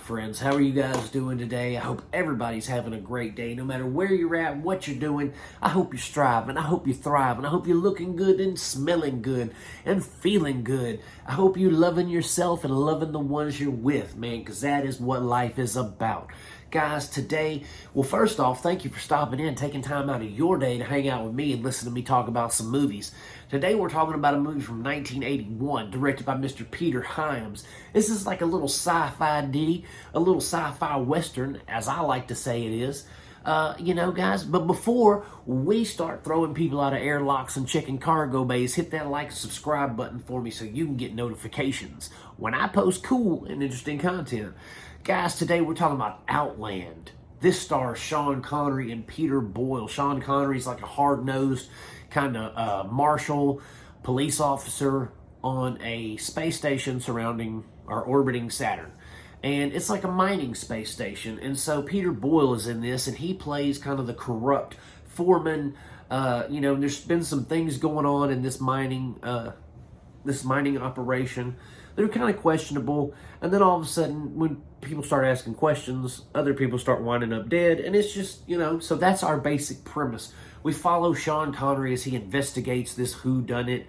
friends. How are you guys doing today? I hope everybody's having a great day, no matter where you're at, what you're doing. I hope you're striving. I hope you're thriving. I hope you're looking good and smelling good and feeling good. I hope you're loving yourself and loving the ones you're with, man, because that is what life is about. Guys, today, well, first off, thank you for stopping in, taking time out of your day to hang out with me and listen to me talk about some movies. Today, we're talking about a movie from 1981, directed by Mr. Peter Hyams. This is like a little sci-fi ditty, a little sci-fi western, as I like to say it is. Guys, but before we start throwing people out of airlocks and checking cargo bays, hit that like and subscribe button for me so you can get notifications when I post cool and interesting content. Guys, today we're talking about Outland. This stars Sean Connery and Peter Boyle. Sean Connery's like a hard-nosed kind of marshal, police officer on a space station surrounding or orbiting Saturn. And it's like a mining space station. And so Peter Boyle is in this, and he plays kind of the corrupt foreman. There's been some things going on in this mining operation. They're kind of questionable, and then all of a sudden, when people start asking questions, other people start winding up dead, and it's just, so that's our basic premise. We follow Sean Connery as he investigates this whodunit,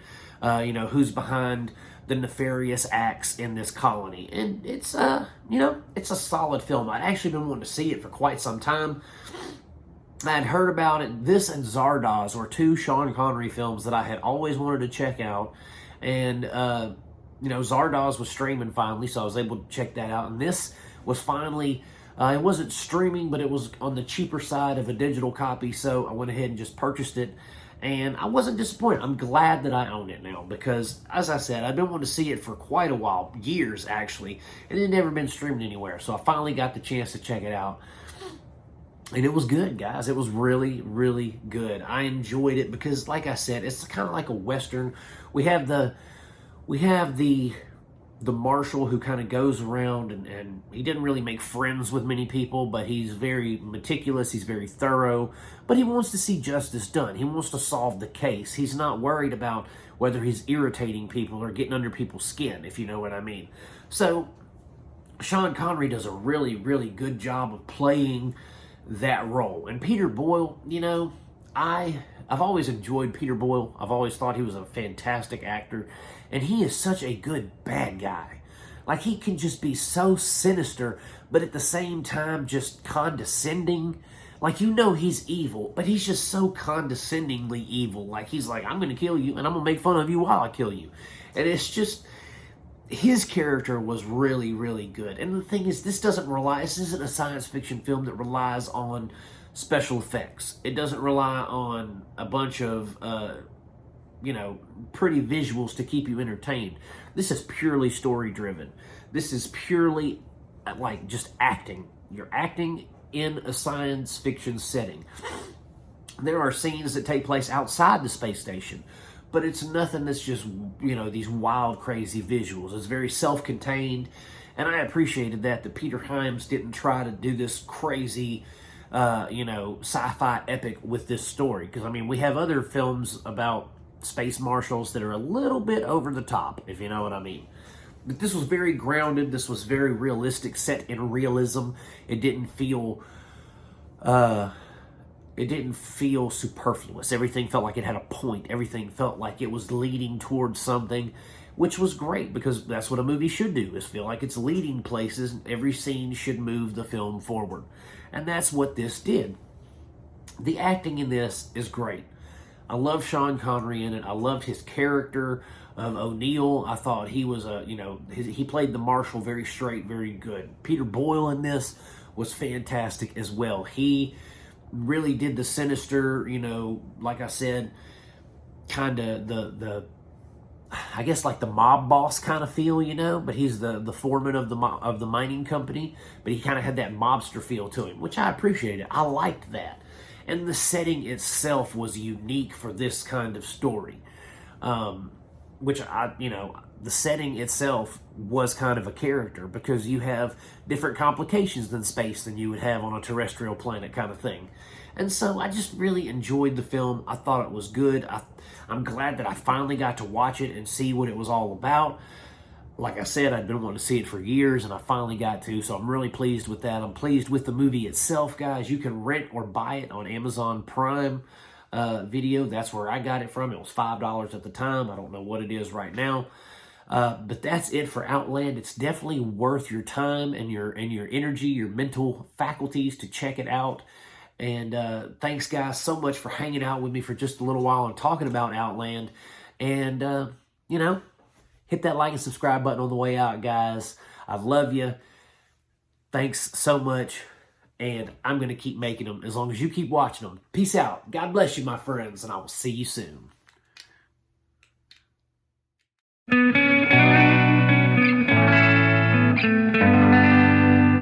who's behind the nefarious acts in this colony, and it's a solid film. I'd actually been wanting to see it for quite some time. I had heard about it. This and Zardoz were two Sean Connery films that I had always wanted to check out, and Zardoz was streaming finally, so I was able to check that out. And this was finally, it wasn't streaming, but it was on the cheaper side of a digital copy, so I went ahead and just purchased it. And I wasn't disappointed. I'm glad that I own it now because, as I said, I've been wanting to see it for quite a while, years actually, and it had never been streamed anywhere. So I finally got the chance to check it out. And it was good, guys. It was really, really good. I enjoyed it because, like I said, it's kind of like a Western. We have the marshal who kind of goes around and he didn't really make friends with many people, but he's very meticulous, he's very thorough, but he wants to see justice done. He wants to solve the case. He's not worried about whether he's irritating people or getting under people's skin, if you know what I mean. So Sean Connery does a really, really good job of playing that role. And Peter Boyle, I've always enjoyed Peter Boyle. I've always thought he was a fantastic actor. And he is such a good bad guy. Like, he can just be so sinister, but at the same time just condescending. Like, he's evil, but he's just so condescendingly evil. Like, he's like, I'm going to kill you, and I'm going to make fun of you while I kill you. And it's just, his character was really, really good. And the thing is, this isn't a science fiction film that relies on special effects. It doesn't rely on a bunch of, pretty visuals to keep you entertained. This is purely story-driven. This is purely, like, just acting. You're acting in a science fiction setting. There are scenes that take place outside the space station, but it's nothing that's just, these wild, crazy visuals. It's very self-contained, and I appreciated that Peter Hyams didn't try to do this crazy, sci-fi epic with this story. Because, we have other films about space marshals that are a little bit over the top, if you know what I mean. But this was very grounded. This was very realistic, set in realism. It didn't feel superfluous. Everything felt like it had a point. Everything felt like it was leading towards something, which was great because that's what a movie should do, is feel like it's leading places. Every scene should move the film forward. And that's what this did. The acting in this is great. I love Sean Connery in it. I loved his character of O'Neill. I thought he was he played the marshal very straight, very good. Peter Boyle in this was fantastic as well. He really did the sinister, like I said, kind of I guess like the mob boss kind of feel, but he's the foreman of the mining company, but he kind of had that mobster feel to him, which I appreciated. I liked that. And the setting itself was unique for this kind of story, which the setting itself was kind of a character because you have different complications than space than you would have on a terrestrial planet kind of thing. And so I just really enjoyed the film. I thought it was good. I'm glad that I finally got to watch it and see what it was all about. Like I said, I'd been wanting to see it for years, and I finally got to, so I'm really pleased with that. I'm pleased with the movie itself, guys. You can rent or buy it on Amazon Prime Video. That's where I got it from. It was $5 at the time. I don't know what it is right now. But that's it for Outland. It's definitely worth your time and your energy, your mental faculties to check it out. And thanks, guys, so much for hanging out with me for just a little while and talking about Outland. And, you know, hit that like and subscribe button on the way out, guys. I love you. Thanks so much. And I'm going to keep making them as long as you keep watching them. Peace out. God bless you, my friends, and I will see you soon.